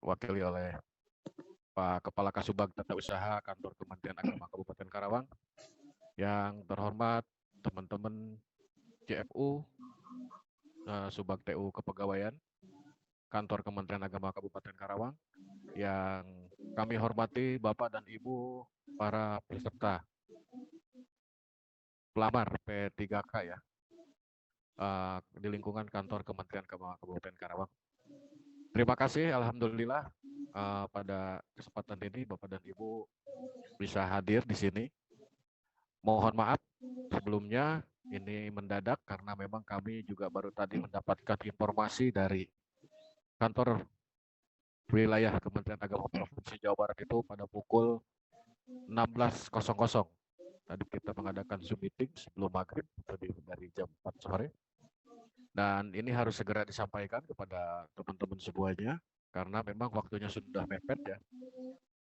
diwakili oleh Pak Kepala Kasubag Tata Usaha Kantor Kementerian Agama Kabupaten Karawang. Yang terhormat teman-teman CFU, Subag TU Kepegawaian, Kantor Kementerian Agama Kabupaten Karawang. Yang kami hormati Bapak dan Ibu para peserta pelamar P3K ya, di lingkungan Kantor Kementerian Agama Kabupaten Karawang. Terima kasih, alhamdulillah pada kesempatan ini Bapak dan Ibu bisa hadir di sini. Mohon maaf sebelumnya ini mendadak karena memang kami juga baru tadi mendapatkan informasi dari kantor wilayah Kementerian Agama Provinsi Jawa Barat itu pada pukul 16.00. Tadi kita mengadakan Zoom meeting sebelum maghrib dari jam 4 sore. Dan ini harus segera disampaikan kepada teman-teman semuanya karena memang waktunya sudah mepet ya.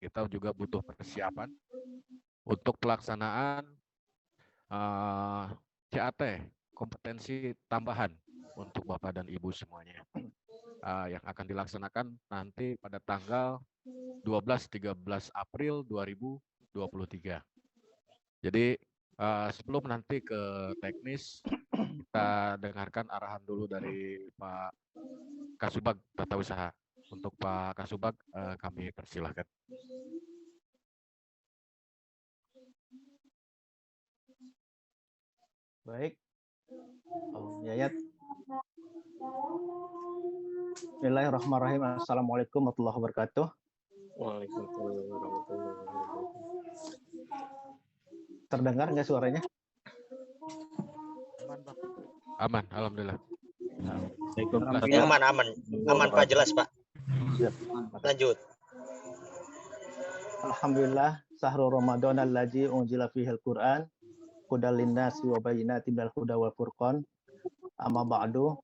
Kita juga butuh persiapan untuk pelaksanaan CAT, kompetensi tambahan untuk Bapak dan Ibu semuanya. Yang akan dilaksanakan nanti pada tanggal 12-13 April 2023. Jadi sebelum nanti ke teknis, kita dengarkan arahan dulu dari Pak Kasubag Tata Usaha. Untuk Pak Kasubag, kami persilahkan. Baik, Yayat. Bismillahirrahmanirrahim. Assalamualaikum warahmatullahi wabarakatuh. Waalaikumsalam warahmatullahi wabarakatuh. Terdengar nggak suaranya? Aman, alhamdulillah. Aman Pak, jelas Pak. Lanjut. Alhamdulillah, sahrul Ramadan allazi unzila fihil Qur'an hudal linnasi wa bayyinatin minal huda wal furqan. Amma ba'du.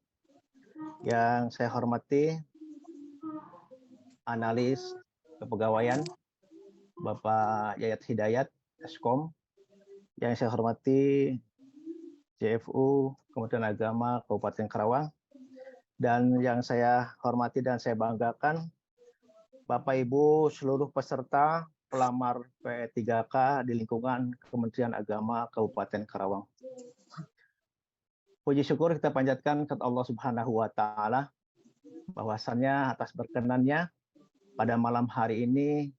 Yang saya hormati analis kepegawaian Bapak Yayat Hidayat Eskom, yang saya hormati CFU Kementerian Agama Kabupaten Karawang, dan yang saya hormati dan saya banggakan Bapak Ibu seluruh peserta pelamar P3K di lingkungan Kementerian Agama Kabupaten Karawang. Puji syukur kita panjatkan kepada Allah Subhanahu wa Ta'ala bahwasannya atas berkenannya pada malam hari ini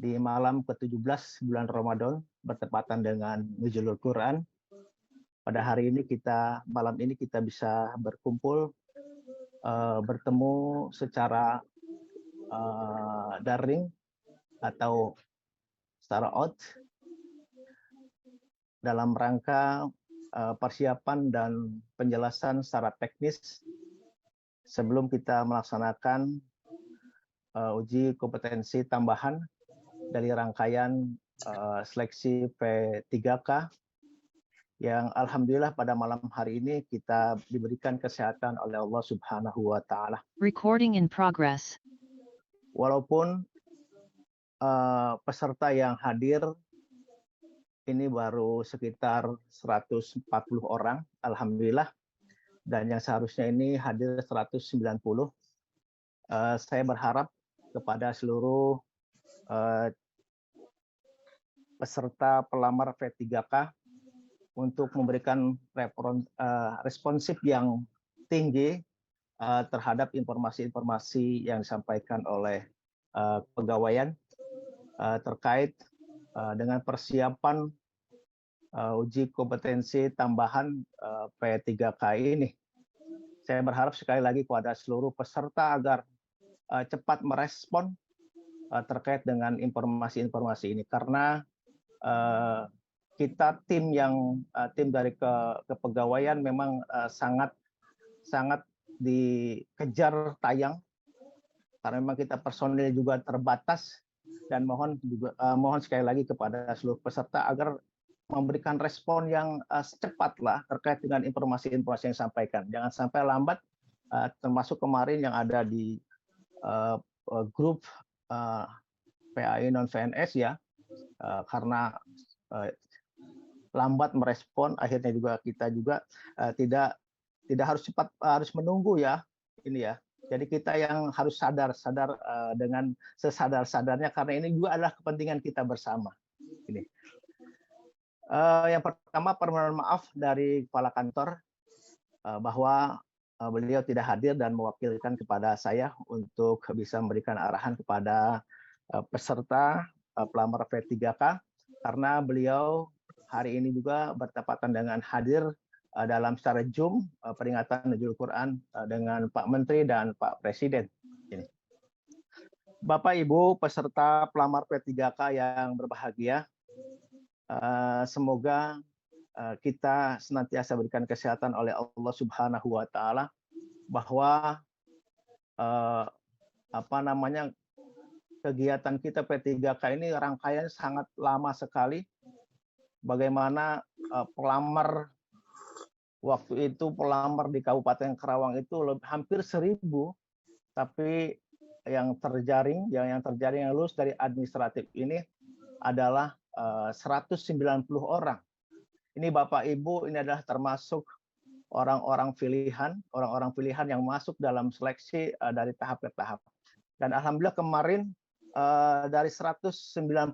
di malam ke-17 bulan Ramadan bertepatan dengan Nuzulul Quran. Pada hari ini malam ini kita bisa berkumpul bertemu secara daring atau secara out dalam rangka persiapan dan penjelasan secara teknis sebelum kita melaksanakan uji kompetensi tambahan dari rangkaian seleksi P3K yang alhamdulillah pada malam hari ini kita diberikan kesehatan oleh Allah Subhanahu wa Ta'ala. Recording in progress. Walaupun peserta yang hadir ini baru sekitar 140 orang, alhamdulillah, dan yang seharusnya ini hadir 190. Saya berharap kepada seluruh peserta pelamar P3K untuk memberikan responsif yang tinggi terhadap informasi-informasi yang disampaikan oleh pegawaian terkait dengan persiapan uji kompetensi tambahan P3K ini. Saya berharap sekali lagi kepada seluruh peserta agar cepat merespon terkait dengan informasi-informasi ini, karena kita tim dari kepegawaian memang sangat dikejar tayang karena memang kita personil juga terbatas, dan mohon sekali lagi kepada seluruh peserta agar memberikan respon yang secepatlah terkait dengan informasi-informasi yang disampaikan. Jangan sampai lambat, termasuk kemarin yang ada di grup PAI non PNS ya, karena lambat merespon, akhirnya juga kita juga tidak harus cepat, harus menunggu ya ini ya. Jadi kita yang harus sadar dengan sesadar-sadarnya karena ini juga adalah kepentingan kita bersama. Ini. Yang pertama permohonan maaf dari kepala kantor bahwa beliau tidak hadir dan mewakilkan kepada saya untuk bisa memberikan arahan kepada peserta pelamar P3K karena beliau hari ini juga bertepatan dengan hadir dalam secara Zoom peringatan Nuzul Quran dengan Pak Menteri dan Pak Presiden. Ini. Bapak Ibu peserta pelamar P3K yang berbahagia, semoga kita senantiasa berikan kesehatan oleh Allah Subhanahu wa taala bahwa kegiatan kita P3K ini rangkaian sangat lama sekali. Bagaimana pelamar waktu itu pelamar di Kabupaten Karawang itu hampir 1.000, tapi yang terjaring yang lulus dari administratif ini adalah 190 orang. Ini Bapak Ibu, ini adalah termasuk orang-orang pilihan yang masuk dalam seleksi dari tahap ke tahap. Dan alhamdulillah kemarin dari 190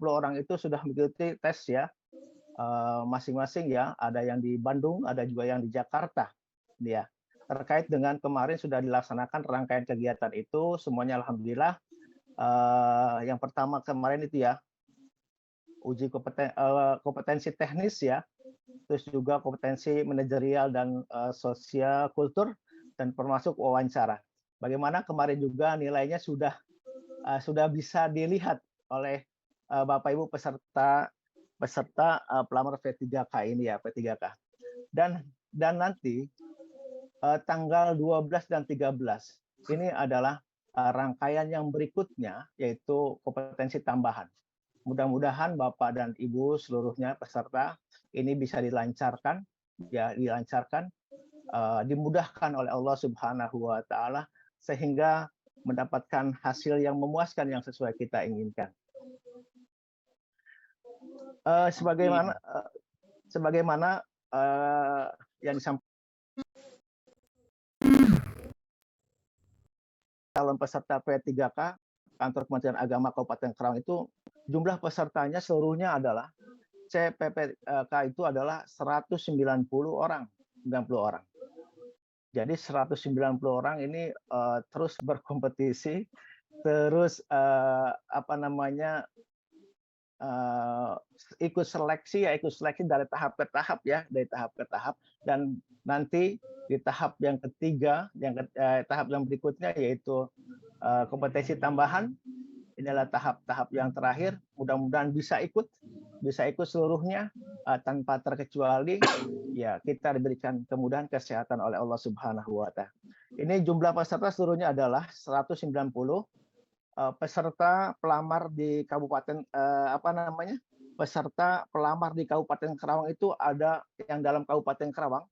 orang itu sudah mengikuti tes ya. Masing-masing ya, ada yang di Bandung, ada juga yang di Jakarta. Ya. Terkait dengan kemarin sudah dilaksanakan rangkaian kegiatan itu, semuanya alhamdulillah. Yang pertama kemarin itu ya, uji kompetensi teknis ya, terus juga kompetensi manajerial dan sosial kultur, dan termasuk wawancara. Bagaimana kemarin juga nilainya sudah bisa dilihat oleh Bapak Ibu peserta pelamar P3K ini ya, P3K. Dan nanti tanggal 12 dan 13 ini adalah rangkaian yang berikutnya, yaitu kompetensi tambahan. Mudah-mudahan Bapak dan Ibu seluruhnya peserta ini bisa dilancarkan, dimudahkan oleh Allah Subhanahu wa taala sehingga mendapatkan hasil yang memuaskan yang sesuai kita inginkan. Sebagaimana yang disampaikan calon peserta P3K Kantor Kementerian Agama Kabupaten Karawang itu jumlah pesertanya seluruhnya adalah CPPK itu adalah 190 orang. Jadi 190 orang ini terus berkompetisi, terus ikut seleksi dari tahap ke tahap ya, dan nanti di tahap yang ketiga, tahap yang berikutnya yaitu kompetensi tambahan. Inilah tahap-tahap yang terakhir. Mudah-mudahan bisa ikut seluruhnya tanpa terkecuali. Ya, kita diberikan kemudahan kesehatan oleh Allah Subhanahu wa taala. Ini jumlah peserta seluruhnya adalah 190. Peserta pelamar di Kabupaten peserta pelamar di Kabupaten Karawang itu ada yang dalam Kabupaten Karawang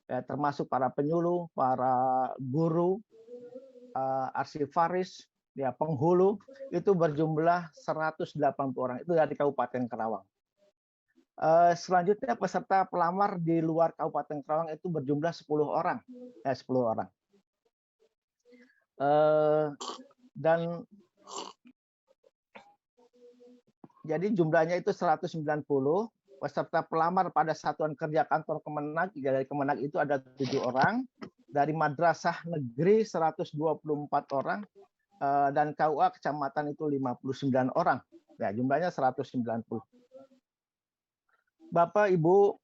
ya, termasuk para penyuluh, para guru, arsivaris, ya penghulu itu berjumlah 180 orang itu dari Kabupaten Karawang. Selanjutnya peserta pelamar di luar Kabupaten Karawang itu berjumlah 10 orang. Dan jadi jumlahnya itu 190. Peserta pelamar pada satuan kerja kantor Kemenag, dari Kemenag itu ada 7 orang, dari madrasah negeri 124 orang, dan KUA kecamatan itu 59 orang. Ya, jumlahnya 190. Bapak Ibu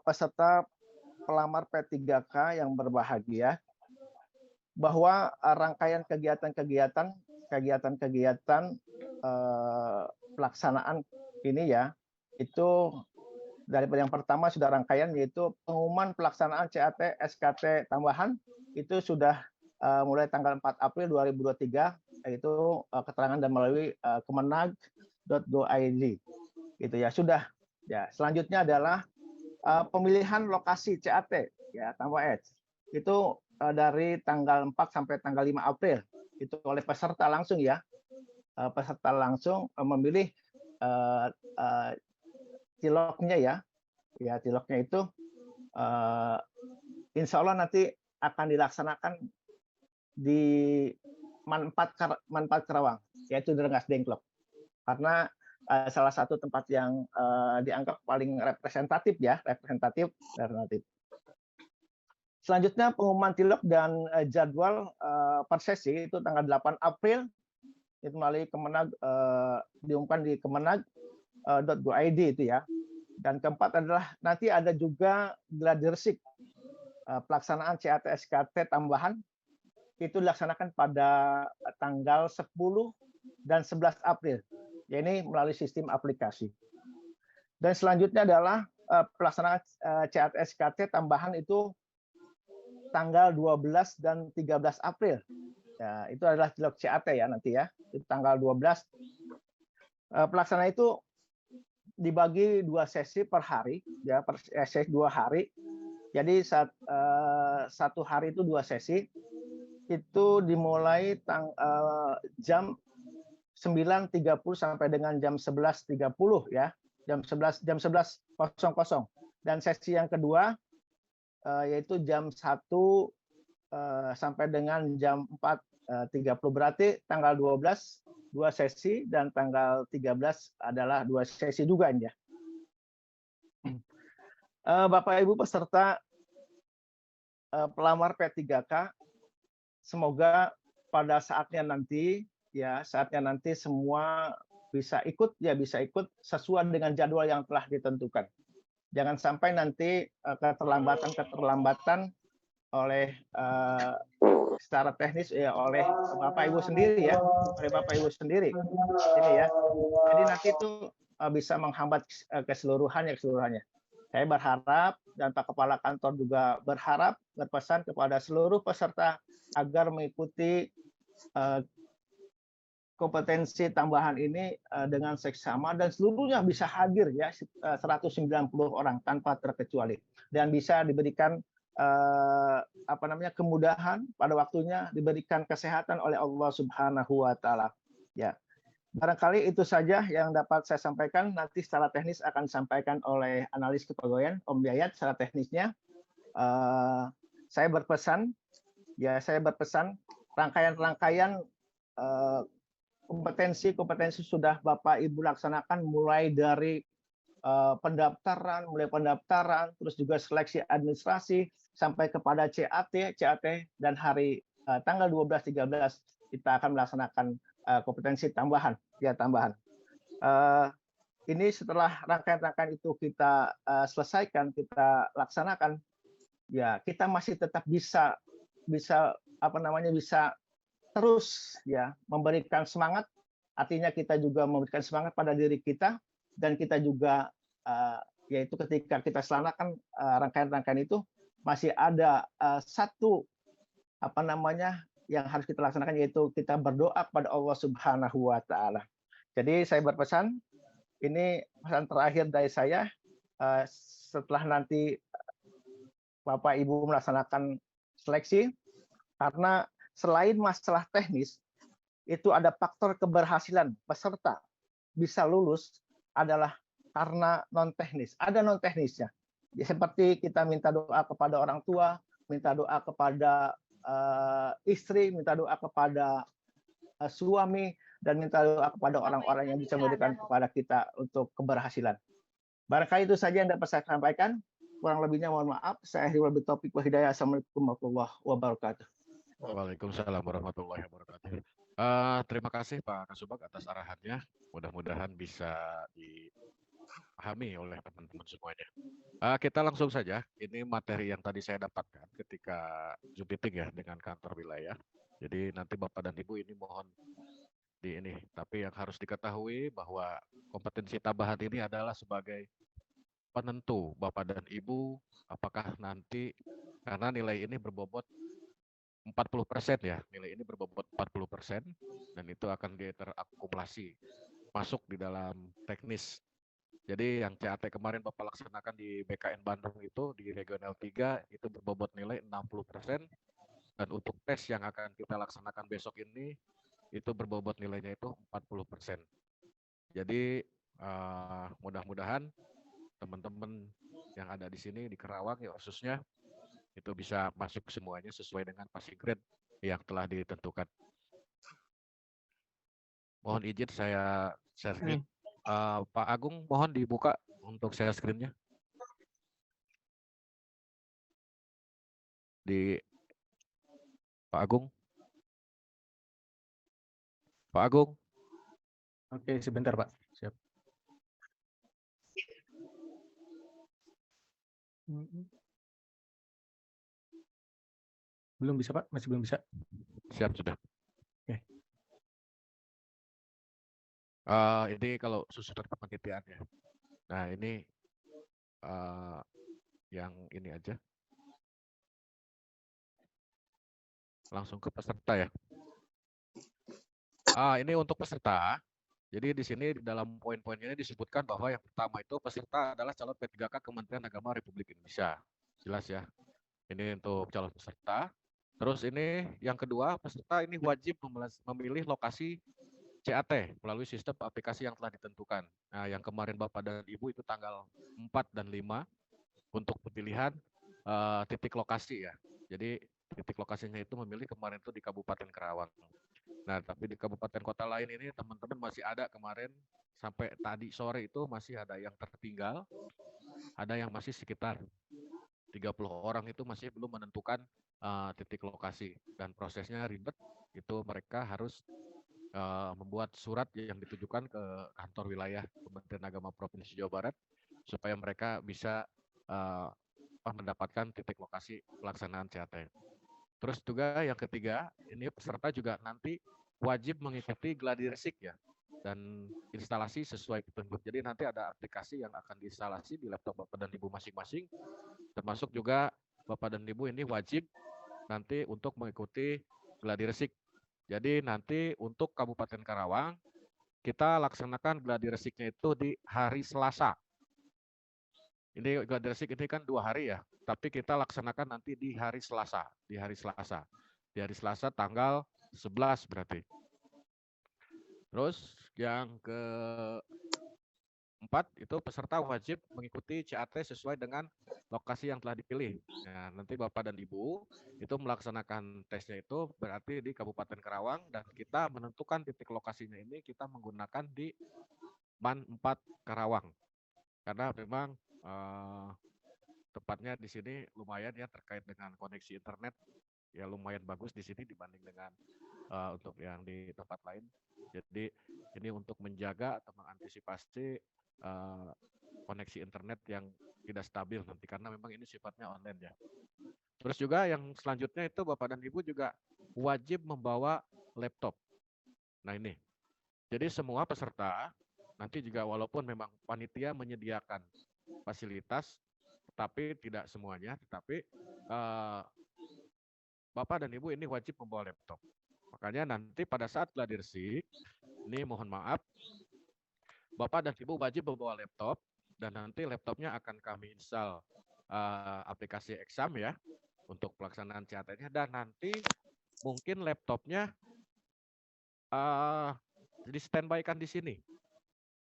peserta pelamar P3K yang berbahagia, bahwa rangkaian kegiatan pelaksanaan ini ya, itu daripada yang pertama sudah rangkaian, yaitu pengumuman pelaksanaan CAT SKT tambahan itu sudah mulai tanggal 4 April 2023, yaitu keterangan dan melalui kemenag.go.id gitu ya, sudah ya. Selanjutnya adalah pemilihan lokasi CAT ya tambah H itu dari tanggal 4 sampai tanggal 5 April itu oleh peserta langsung ya. Peserta langsung memilih ciloknya ya. Ya, ciloknya itu insya Allah nanti akan dilaksanakan di Manfaat Karawang, yaitu di Rengas Dengklok. Karena salah satu tempat yang dianggap paling representatif. Selanjutnya pengumuman tilok dan jadwal per sesi itu tanggal 8 April itu melalui Kemenag, diumumkan di kemenag.go.id itu ya. Dan keempat adalah nanti ada juga gladiresik pelaksanaan CAT SKT tambahan itu dilaksanakan pada tanggal 10 dan 11 April. Ya, ini melalui sistem aplikasi. Dan selanjutnya adalah pelaksanaan CAT SKT tambahan itu tanggal 12 dan 13 April. Ya, itu adalah tilok CAT ya nanti ya. Itu tanggal 12. Pelaksanaan itu dibagi 2 sesi per hari ya, per sesi 2 hari. Jadi satu hari itu 2 sesi. Itu dimulai jam 9.30 sampai dengan jam 11.30 ya. Jam 11.00. Dan sesi yang kedua yaitu jam 1 sampai dengan jam 4.30, berarti tanggal 12 2 sesi dan tanggal 13 adalah 2 sesi juga ya. Bapak Ibu peserta pelamar P3K, semoga pada saatnya nanti semua bisa ikut sesuai dengan jadwal yang telah ditentukan. Jangan sampai nanti keterlambatan oleh secara teknis ya oleh Bapak Ibu sendiri ya, ini ya. Jadi nanti itu bisa menghambat keseluruhannya. Saya berharap dan Pak Kepala Kantor juga berpesan kepada seluruh peserta agar mengikuti kompetensi tambahan ini dengan seksama dan seluruhnya bisa hadir ya 190 orang tanpa terkecuali dan bisa diberikan kemudahan pada waktunya, diberikan kesehatan oleh Allah Subhanahu wa taala. Ya. Barangkali itu saja yang dapat saya sampaikan. Nanti secara teknis akan disampaikan oleh analis kepegawaian Om Yayat secara teknisnya. Saya berpesan rangkaian kompetensi sudah Bapak Ibu laksanakan mulai dari pendaftaran, terus juga seleksi administrasi sampai kepada CAT dan hari tanggal 12-13 kita akan melaksanakan kompetensi tambahan. Ini setelah rangkaian itu kita selesaikan, kita laksanakan, ya kita masih tetap bisa terus ya memberikan semangat. Artinya kita juga memberikan semangat pada diri kita dan kita juga yaitu ketika kita laksanakan rangkaian itu masih ada satu yang harus kita laksanakan, yaitu kita berdoa kepada Allah Subhanahu wa taala. Jadi saya berpesan, ini pesan terakhir dari saya, setelah nanti Bapak Ibu melaksanakan seleksi, karena selain masalah teknis, itu ada faktor keberhasilan peserta bisa lulus adalah karena non teknis. Ada non teknisnya. Ya, seperti kita minta doa kepada orang tua, minta doa kepada istri, minta doa kepada suami, dan minta doa kepada orang-orang yang bisa memberikan kepada kita untuk keberhasilan. Barangkali itu saja yang dapat saya sampaikan. Kurang lebihnya mohon maaf. Saya akhiri wabillahi taufiq wal hidayah. Assalamualaikum warahmatullahi wabarakatuh. Waalaikumsalam warahmatullahi wabarakatuh. Terima kasih Pak Kasubag atas arahannya. Mudah-mudahan bisa dipahami oleh teman-teman semuanya. Kita langsung saja. Ini materi yang tadi saya dapatkan ketika Zoom meeting ya dengan kantor wilayah. Jadi nanti Bapak dan Ibu ini mohon tapi yang harus diketahui bahwa kompetensi tambahan ini adalah sebagai penentu Bapak dan Ibu apakah nanti, karena nilai ini berbobot 40% ya, nilai ini berbobot 40% dan itu akan terakumulasi masuk di dalam teknis. Jadi yang CAT kemarin Bapak laksanakan di BKN Bandung itu di regional 3 itu berbobot nilai 60% dan untuk tes yang akan kita laksanakan besok ini itu berbobot nilainya itu 40%. Jadi mudah-mudahan teman-teman yang ada di sini di Karawang ya khususnya itu bisa masuk semuanya sesuai dengan passing grade yang telah ditentukan. Mohon izin saya share screen. Pak Agung, mohon dibuka untuk share screen-nya. Di Pak Agung. Pak Agung. Oke, sebentar Pak. Siap. Belum bisa Pak, masih belum bisa. Siap sudah. Oke. Ini kalau susunan kepanitiaan ya. Nah ini yang ini aja. Langsung ke peserta ya. Ini untuk peserta. Jadi di sini dalam poin-poinnya ini disebutkan bahwa yang pertama itu peserta adalah calon P3K Kementerian Agama Republik Indonesia. Jelas ya. Ini untuk calon peserta. Terus ini yang kedua, peserta ini wajib memilih lokasi CAT melalui sistem aplikasi yang telah ditentukan. Nah, yang kemarin Bapak dan Ibu itu tanggal 4 dan 5 untuk pemilihan titik lokasi ya. Jadi titik lokasinya itu memilih kemarin itu di Kabupaten Karawang. Nah, tapi di kabupaten kota lain ini teman-teman masih ada kemarin sampai tadi sore itu masih ada yang tertinggal, ada yang masih sekitar 30 orang itu masih belum menentukan titik lokasi dan prosesnya ribet. Itu mereka harus membuat surat yang ditujukan ke kantor wilayah Kementerian Agama Provinsi Jawa Barat supaya mereka bisa mendapatkan titik lokasi pelaksanaan CAT. Terus juga yang ketiga, ini peserta juga nanti wajib mengikuti gladi resik ya dan instalasi sesuai petunjuk. Jadi nanti ada aplikasi yang akan diinstalasi di laptop Bapak dan Ibu masing-masing, termasuk juga Bapak dan Ibu ini wajib nanti untuk mengikuti gladi resik. Jadi nanti untuk Kabupaten Karawang kita laksanakan gladi resiknya itu di hari Selasa. Ini gladi resik ini kan 2 hari ya, tapi kita laksanakan nanti di hari Selasa, di hari Selasa tanggal 11 berarti. Terus yang keempat itu peserta wajib mengikuti CAT sesuai dengan lokasi yang telah dipilih. Nah, nanti Bapak dan Ibu itu melaksanakan tesnya itu berarti di Kabupaten Karawang dan kita menentukan titik lokasinya ini kita menggunakan di MAN 4 Karawang. Karena memang tepatnya di sini lumayan ya terkait dengan koneksi internet ya lumayan bagus di sini dibanding dengan untuk yang di tempat lain. Jadi ini untuk menjaga atau mengantisipasi koneksi internet yang tidak stabil nanti karena memang ini sifatnya online ya. Terus juga yang selanjutnya itu Bapak dan Ibu juga wajib membawa laptop. Nah ini, jadi semua peserta nanti juga walaupun memang panitia menyediakan fasilitas tapi tidak semuanya, tetapi Bapak dan Ibu ini wajib membawa laptop. Makanya nanti pada saat gladi resik, ini mohon maaf, Bapak dan Ibu wajib membawa laptop, dan nanti laptopnya akan kami install aplikasi exam ya, untuk pelaksanaan CAT-nya, dan nanti mungkin laptopnya di standby-kan di sini.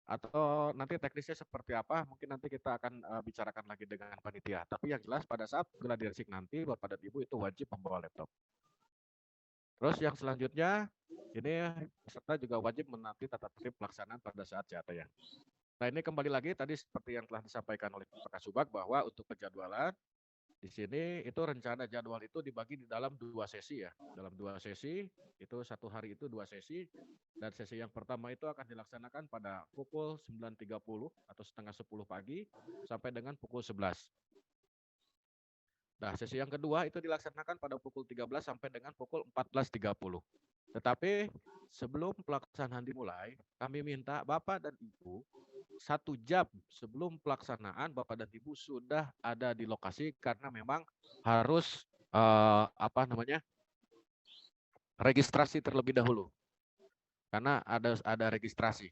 Atau nanti teknisnya seperti apa, mungkin nanti kita akan bicarakan lagi dengan panitia. Tapi yang jelas pada saat gladi resik nanti, Bapak dan Ibu itu wajib membawa laptop. Terus yang selanjutnya, ini peserta juga wajib menanti tata tertib pelaksanaan pada saat CAT ya. Nah ini kembali lagi tadi seperti yang telah disampaikan oleh Pak Kasubag bahwa untuk penjadwalan, di sini itu rencana jadwal itu dibagi di dalam 2 sesi ya. Dalam 2 sesi, itu 1 hari itu 2 sesi. Dan sesi yang pertama itu akan dilaksanakan pada pukul 9.30 atau setengah 10 pagi sampai dengan pukul 11. Nah, sesi yang kedua itu dilaksanakan pada pukul 13 sampai dengan pukul 14.30. Tetapi sebelum pelaksanaan dimulai, kami minta Bapak dan Ibu 1 jam sebelum pelaksanaan Bapak dan Ibu sudah ada di lokasi karena memang harus registrasi terlebih dahulu. Karena ada registrasi.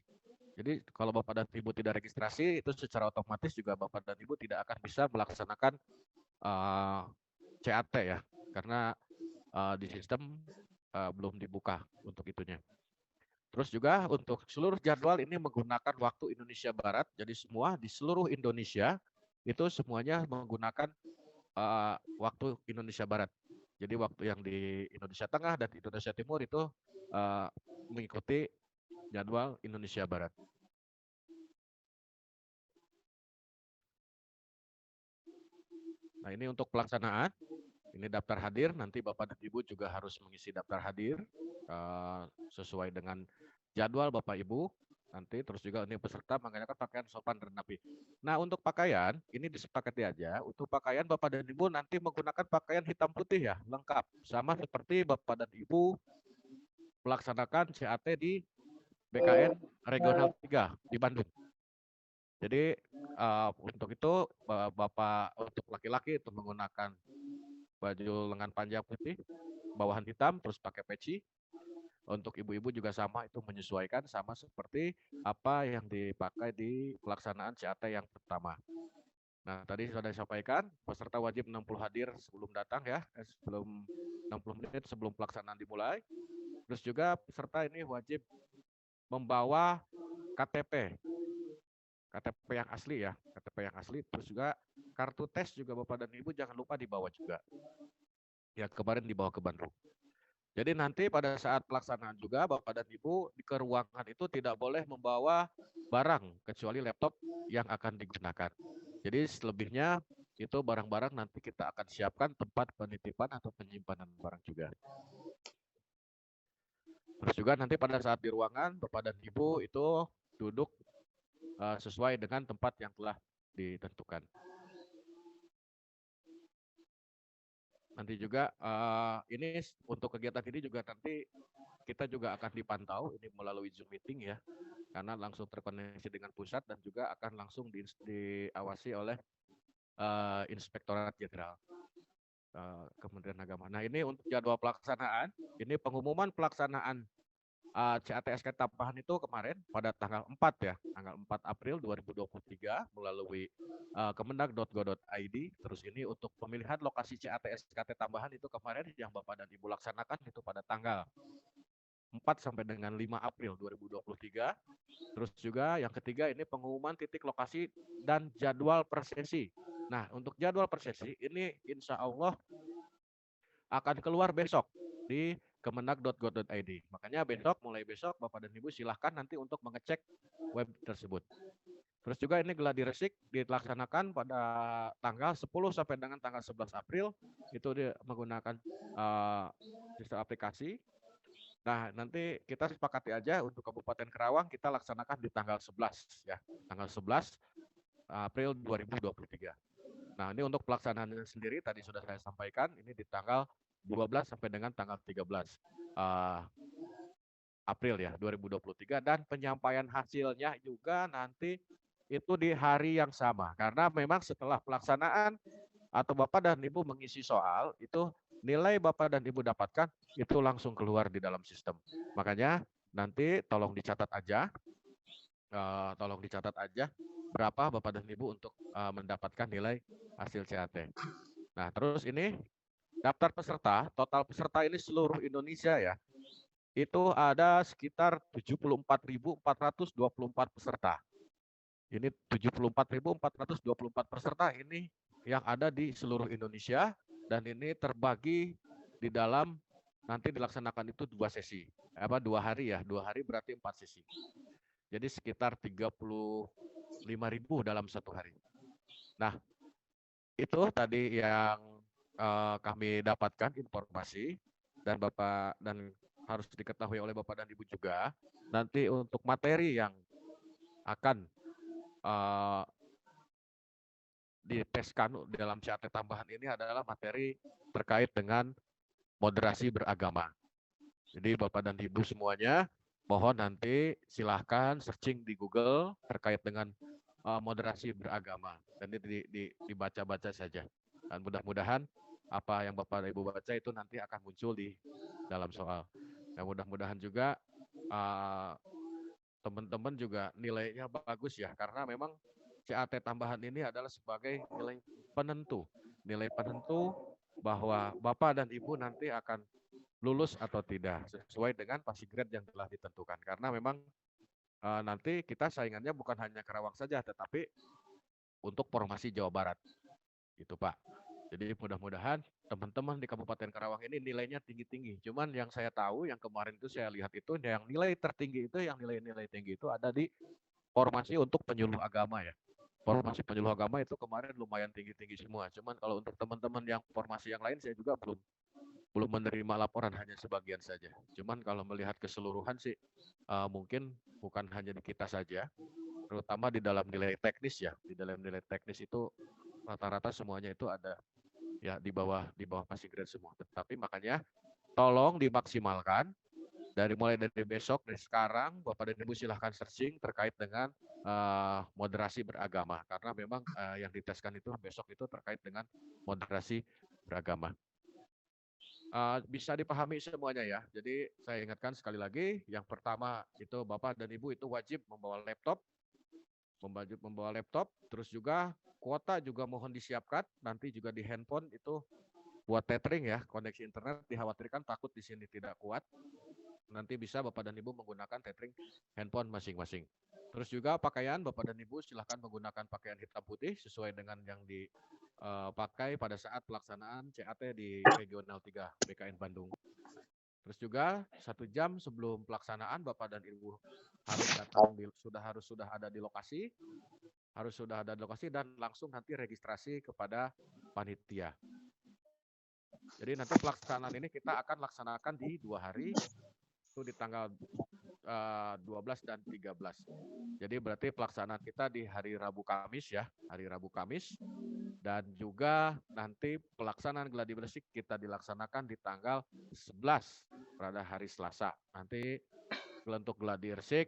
Jadi kalau Bapak dan Ibu tidak registrasi itu secara otomatis juga Bapak dan Ibu tidak akan bisa melaksanakan CAT ya. Karena di sistem belum dibuka untuk itunya. Terus juga untuk seluruh jadwal ini menggunakan waktu Indonesia Barat. Jadi semua di seluruh Indonesia itu semuanya menggunakan waktu Indonesia Barat. Jadi waktu yang di Indonesia Tengah dan Indonesia Timur itu mengikuti jadwal Indonesia Barat. Nah, ini untuk pelaksanaan. Ini daftar hadir, nanti Bapak dan Ibu juga harus mengisi daftar hadir sesuai dengan jadwal Bapak Ibu. Nanti terus juga ini peserta menggunakan pakaian sopan dan rapi. Nah, untuk pakaian ini disepakati aja. Untuk pakaian Bapak dan Ibu nanti menggunakan pakaian hitam putih ya, lengkap. Sama seperti Bapak dan Ibu melaksanakan CAT di BKN Regional 3 di Bandung. Jadi untuk itu Bapak untuk laki-laki itu menggunakan baju lengan panjang putih, bawahan hitam, terus pakai peci. Untuk ibu-ibu juga sama, itu menyesuaikan sama seperti apa yang dipakai di pelaksanaan CAT yang pertama. Nah, tadi sudah disampaikan, peserta wajib 60 hadir sebelum datang ya, sebelum 60 menit sebelum pelaksanaan dimulai. Terus juga peserta ini wajib membawa KTP yang asli ya, KTP yang asli. Terus juga kartu tes juga Bapak dan Ibu jangan lupa dibawa juga. Ya kemarin dibawa ke Bandung. Jadi nanti pada saat pelaksanaan juga Bapak dan Ibu di ruangan itu tidak boleh membawa barang kecuali laptop yang akan digunakan. Jadi selebihnya itu barang-barang nanti kita akan siapkan tempat penitipan atau penyimpanan barang juga. Terus juga nanti pada saat di ruangan Bapak dan Ibu itu duduk sesuai dengan tempat yang telah ditentukan. Nanti juga ini untuk kegiatan ini juga nanti kita juga akan dipantau ini melalui Zoom meeting ya, karena langsung terkoneksi dengan pusat dan juga akan langsung diawasi oleh Inspektorat Jenderal Kementerian Agama. Nah, ini untuk jadwal pelaksanaan, ini pengumuman pelaksanaan CATSK tambahan itu kemarin pada tanggal 4 ya, tanggal 4 April 2023 melalui kemendag.go.id. Terus ini untuk pemilihan lokasi CATSK tambahan itu kemarin yang Bapak dan Ibu laksanakan itu pada tanggal 4 sampai dengan 5 April 2023. Terus juga yang ketiga ini pengumuman titik lokasi dan jadwal persesi. Nah, untuk jadwal persesi ini insya Allah akan keluar besok di kemendag.go.id. Makanya mulai besok Bapak dan Ibu silahkan nanti untuk mengecek web tersebut. Terus juga ini gladi resik dilaksanakan pada tanggal 10 sampai dengan tanggal 11 April itu menggunakan sistem aplikasi. Nah, nanti kita sepakati aja untuk Kabupaten Karawang kita laksanakan di tanggal 11 ya, tanggal 11 April 2023. Nah, ini untuk pelaksanaannya sendiri tadi sudah saya sampaikan, ini di tanggal 12 sampai dengan tanggal 13 April ya 2023 dan penyampaian hasilnya juga nanti itu di hari yang sama karena memang setelah pelaksanaan atau Bapak dan Ibu mengisi soal itu nilai Bapak dan Ibu dapatkan itu langsung keluar di dalam sistem. Makanya nanti tolong dicatat aja berapa Bapak dan Ibu untuk mendapatkan nilai hasil CAT. Nah, terus ini daftar peserta, total peserta ini seluruh Indonesia ya, itu ada sekitar 74.424 peserta. Ini 74.424 peserta ini yang ada di seluruh Indonesia dan ini terbagi di dalam nanti dilaksanakan itu 2 sesi. 2 hari ya, 2 hari berarti 4 sesi. Jadi sekitar 35.000 dalam 1 hari. Nah, itu tadi yang kami dapatkan informasi dan Bapak dan harus diketahui oleh Bapak dan Ibu juga nanti untuk materi yang akan diteskan dalam CAT tambahan ini adalah materi terkait dengan moderasi beragama. Jadi Bapak dan Ibu semuanya mohon nanti silahkan searching di Google terkait dengan moderasi beragama dan ini dibaca-baca saja dan mudah-mudahan apa yang Bapak dan Ibu baca itu nanti akan muncul di dalam soal. Dan mudah-mudahan juga teman-teman juga nilainya bagus ya, karena memang CAT tambahan ini adalah sebagai nilai penentu bahwa Bapak dan Ibu nanti akan lulus atau tidak sesuai dengan passing grade yang telah ditentukan. Karena memang nanti kita saingannya bukan hanya Karawang saja, tetapi untuk formasi Jawa Barat, gitu Pak. Jadi mudah-mudahan teman-teman di Kabupaten Karawang ini nilainya tinggi-tinggi. Cuman yang saya tahu, yang kemarin itu saya lihat itu yang nilai tertinggi itu, yang nilai-nilai tinggi itu ada di formasi untuk penyuluh agama ya. Formasi penyuluh agama itu kemarin lumayan tinggi-tinggi semua. Cuman kalau untuk teman-teman yang formasi yang lain saya juga belum menerima laporan, hanya sebagian saja. Cuman kalau melihat keseluruhan sih mungkin bukan hanya di kita saja, terutama di dalam nilai teknis ya. Di dalam nilai teknis itu rata-rata semuanya itu ada ya di bawah passing grade semua. Tetapi makanya tolong dimaksimalkan mulai dari besok, dari sekarang Bapak dan Ibu silahkan searching terkait dengan moderasi beragama, karena memang yang diteskan itu besok itu terkait dengan moderasi beragama. Bisa dipahami semuanya ya. Jadi saya ingatkan sekali lagi, yang pertama itu Bapak dan Ibu itu wajib membawa laptop, terus juga kuota juga mohon disiapkan, nanti juga di handphone itu buat tethering ya, koneksi internet dikhawatirkan takut di sini tidak kuat. Nanti bisa Bapak dan Ibu menggunakan tethering handphone masing-masing. Terus juga pakaian Bapak dan Ibu silahkan menggunakan pakaian hitam putih sesuai dengan yang dipakai pada saat pelaksanaan CAT di Regional 3 BKN Bandung. Terus juga 1 jam sebelum pelaksanaan Bapak dan Ibu harus datang sudah ada di lokasi, dan langsung nanti registrasi kepada panitia. Jadi nanti pelaksanaan ini kita akan laksanakan di 2 hari, itu di tanggal 12 dan 13. Jadi berarti pelaksanaan kita di hari Rabu Kamis ya, dan juga nanti pelaksanaan gladi bersih kita dilaksanakan di tanggal 11 pada hari Selasa. Nanti untuk gladi bersih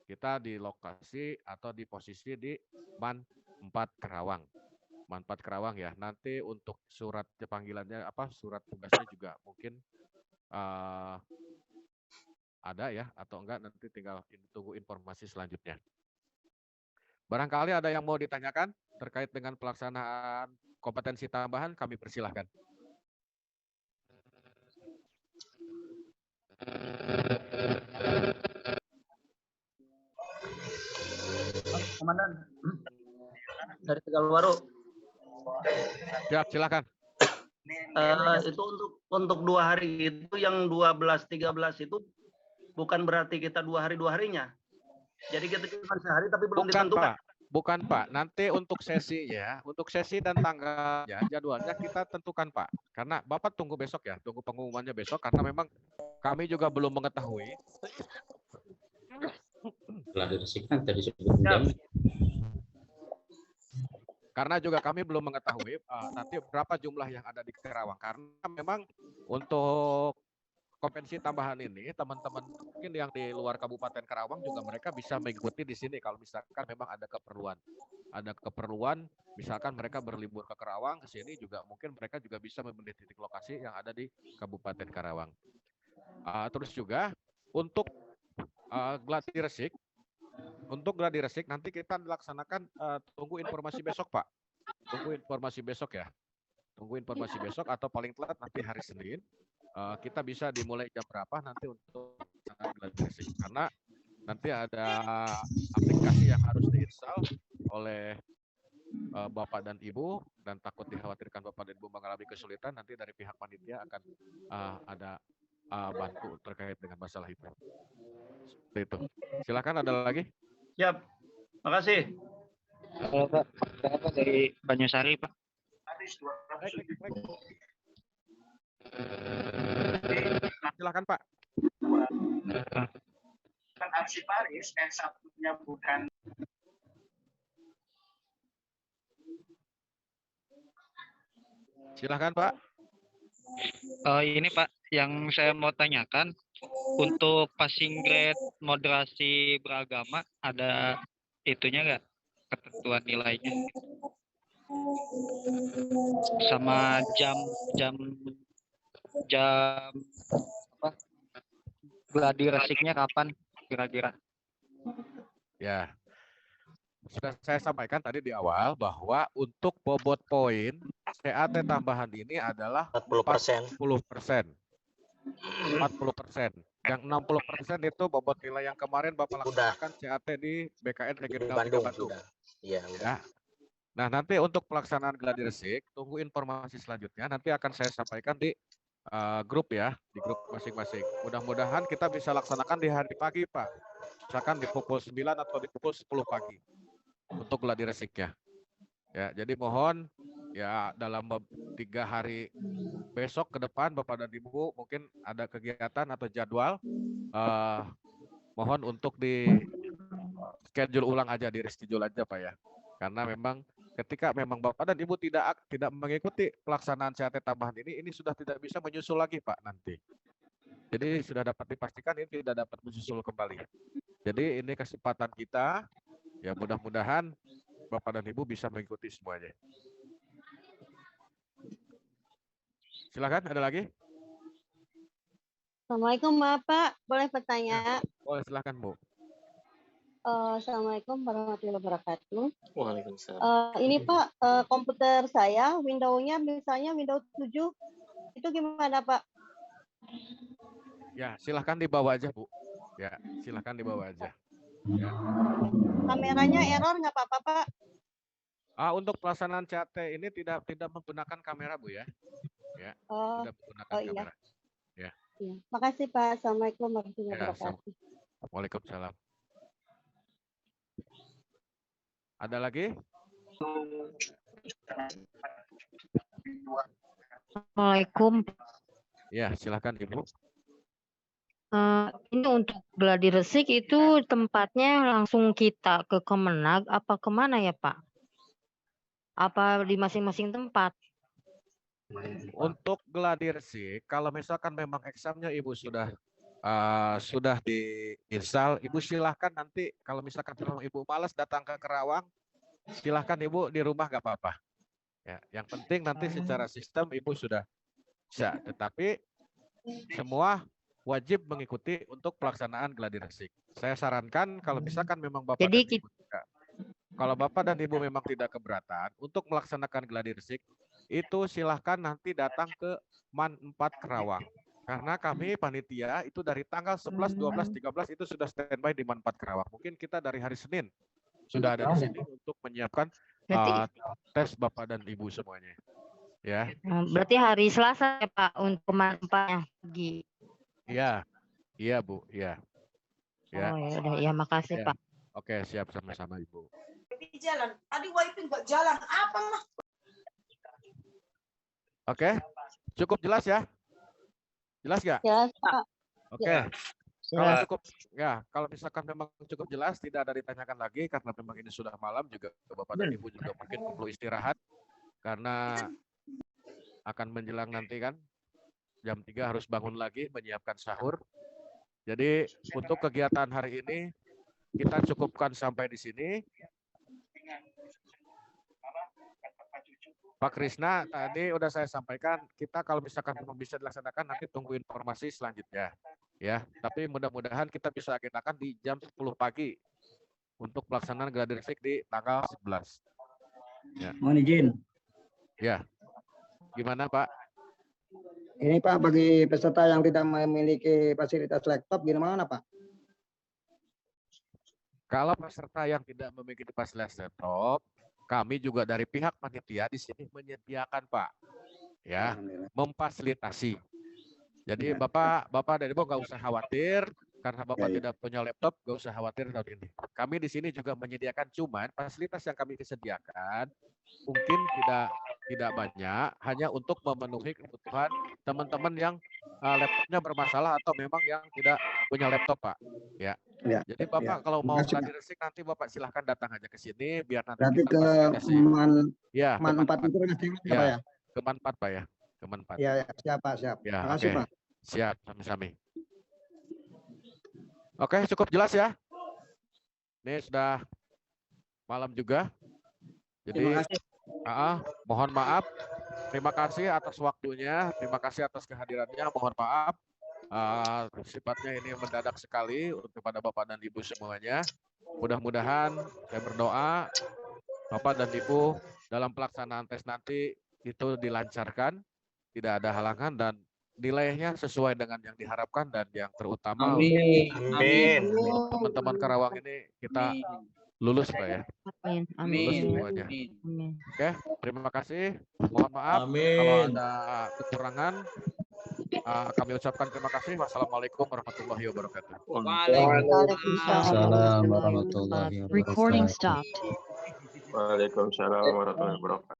kita di lokasi atau di posisi di MAN 4 Karawang. MAN 4 Karawang ya. Nanti untuk surat panggilannya surat tugasnya juga mungkin ada ya, atau enggak nanti tinggal tunggu informasi selanjutnya. Barangkali ada yang mau ditanyakan terkait dengan pelaksanaan kompetensi tambahan, kami persilahkan. Komandan dari Tegalwaru. Ya, silakan. Itu untuk 2 hari itu yang 12-13 itu bukan berarti kita 2 hari 2 harinya. Jadi kita cuma sehari tapi belum ditentukan. Bukan Pak. Nanti untuk sesi dan tanggalnya, jadwalnya kita tentukan Pak. Karena Bapak tunggu besok ya, tunggu pengumumannya besok karena memang kami juga belum mengetahui. Tadi sebelum jam. Karena juga kami belum mengetahui nanti berapa jumlah yang ada di Karawang. Karena memang untuk kompetensi tambahan ini, teman-teman mungkin yang di luar Kabupaten Karawang juga mereka bisa mengikuti di sini kalau misalkan memang ada keperluan, misalkan mereka berlibur ke Karawang, ke sini juga mungkin mereka juga bisa memilih titik lokasi yang ada di Kabupaten Karawang. Terus juga untuk gladi resik nanti kita dilaksanakan, tunggu informasi besok Pak. Tunggu informasi besok atau paling telat nanti hari Senin. Kita bisa dimulai jam berapa nanti untuk gladi resik, karena nanti ada aplikasi yang harus diinstal oleh Bapak dan Ibu, dan takut dikhawatirkan Bapak dan Ibu mengalami kesulitan, nanti dari pihak panitia akan ada bantu terkait dengan masalah itu. Seperti itu. Silakan, ada lagi? Siap. Makasih. Halo Pak, Bapak dari Banyusari Pak. Silakan Pak. Arsiparis satunya bukan. Silakan Pak. Ini Pak, yang saya mau tanyakan untuk passing grade moderasi beragama ada itunya nggak, ketentuan nilainya? Sama jam apa? Gladi resiknya kapan kira-kira? Ya. Sudah saya sampaikan tadi di awal bahwa untuk bobot poin CAT tambahan ini adalah 40%. 40%. Yang 60% itu bobot nilai yang kemarin Bapak laksanakan CAT di BKN Regional 3 Bandung. Iya, ya. Nah, nanti untuk pelaksanaan gladi resik, tunggu informasi selanjutnya. Nanti akan saya sampaikan di grup ya, di grup masing-masing. Mudah-mudahan kita bisa laksanakan di hari pagi, Pak. Misalkan di pukul 9 atau di pukul 10 pagi untuk gladi resiknya. Ya, jadi mohon ya dalam 3 hari besok ke depan Bapak dan Ibu mungkin ada kegiatan atau jadwal, mohon untuk di schedule ulang aja, di reschedule aja Pak ya. Karena memang ketika memang Bapak dan Ibu tidak mengikuti pelaksanaan CAT tambahan ini sudah tidak bisa menyusul lagi Pak nanti. Jadi sudah dapat dipastikan ini tidak dapat menyusul kembali. Jadi ini kesempatan kita, ya mudah-mudahan Bapak dan Ibu bisa mengikuti semuanya. Silakan, ada lagi? Assalamualaikum Bapak, boleh bertanya? Boleh, silakan Bu. Assalamualaikum warahmatullahi wabarakatuh. Waalaikumsalam. Ini Pak, komputer saya Windows-nya misalnya Windows 7, itu gimana Pak? Ya, silakan dibawa aja Bu. Ya, silakan dibawa aja. Ya. Kameranya error nggak apa-apa Pak? Untuk pelaksanaan CAT ini tidak menggunakan kamera Bu ya. Ya, tidak menggunakan kamera. Ya. Iya. Makasih Pak. Assalamualaikum warahmatullahi Ya, wabarakatuh. Waalaikumsalam. Ada lagi? Assalamualaikum. Ya, silakan Ibu. Ini untuk gladi resik itu tempatnya langsung kita ke Kemenag apa kemana ya Pak? Apa di masing-masing tempat? Untuk gladi resik, kalau misalkan memang examnya Ibu sudah diinstal, Ibu silahkan nanti kalau misalkan memang Ibu malas datang ke Kerawang, silahkan Ibu di rumah nggak apa-apa. Ya, yang penting nanti secara sistem Ibu sudah bisa, tetapi semua wajib mengikuti untuk pelaksanaan gladi resik. Saya sarankan kalau misalkan memang Bapak dan Ibu kalau Bapak dan Ibu memang tidak keberatan untuk melaksanakan gladi resik, itu silahkan nanti datang ke MAN 4 Kerawang. Karena kami panitia itu dari tanggal 11, 12, 13 itu sudah standby di MAN 4 Kerawang. Mungkin kita dari hari Senin sudah ada di sini untuk menyiapkan tes Bapak dan Ibu semuanya. Ya. Berarti hari Selasa ya Pak untuk MAN 4-nya pagi. Iya. Iya, Bu. Iya. Ya. Oh ya udah, ya makasih Ya. Pak. Oke, siap, sama-sama Ibu. Jalan. Tadi wifi nggak jalan. Apa mah? Oke. Cukup jelas ya? Jelas nggak? Jelas Pak. Oke. Kalau cukup ya, kalau misalkan memang cukup jelas, tidak ada ditanyakan lagi karena memang ini sudah malam juga Bapak dan Ibu juga mungkin perlu istirahat karena akan menjelang nanti kan jam 3 harus bangun lagi menyiapkan sahur. Jadi untuk kegiatan hari ini kita cukupkan sampai di sini. Pak Krisna, tadi udah saya sampaikan, kita kalau misalkan memang bisa dilaksanakan, nanti tunggu informasi selanjutnya. Ya, tapi mudah-mudahan kita bisa agendakan di jam 10 pagi untuk pelaksanaan gladi resik di tanggal 11. Ya. Mohon izin. Ya, gimana Pak? Ini Pak, bagi peserta yang tidak memiliki fasilitas laptop, gimana Pak? Kalau peserta yang tidak memiliki fasilitas laptop, kami juga dari pihak panitia di sini menyediakan Pak, ya, memfasilitasi. Jadi Bapak dan Ibu nggak usah khawatir karena Bapak tidak punya laptop, nggak usah khawatir tahun ini. Kami di sini juga menyediakan, cuman fasilitas yang kami sediakan mungkin tidak banyak, hanya untuk memenuhi kebutuhan teman-teman yang laptopnya bermasalah atau memang yang tidak punya laptop Pak. Ya. Jadi Bapak kalau mau gladi resik nanti Bapak silahkan datang aja ke sini biar nanti kita fasilitasi. MAN 4 itu Pak ya? Ke MAN 4 Pak ya. Ke MAN 4. Ya, siap Pak, siap. Ya, Terima kasih Pak. Siap, sami-sami. Oke, cukup jelas ya. Ini sudah malam juga. Jadi mohon maaf. Terima kasih atas waktunya, terima kasih atas kehadirannya. Mohon maaf, sifatnya ini mendadak sekali kepada Bapak dan Ibu semuanya. Mudah-mudahan saya berdoa Bapak dan Ibu dalam pelaksanaan tes nanti itu dilancarkan, tidak ada halangan dan nilainya sesuai dengan yang diharapkan dan yang terutama Amin. teman-teman Karawang ini kita lulus Pak ya. Amin. Lulus Amin. semuanya. Amin. Oke, terima kasih. Mohon maaf kalau Amin. ada kekurangan. Kami ucapkan terima kasih. Wassalamualaikum warahmatullahi wabarakatuh. Waalaikumsalam warahmatullahi wabarakatuh. Recording stopped. Waalaikumsalam warahmatullahi wabarakatuh.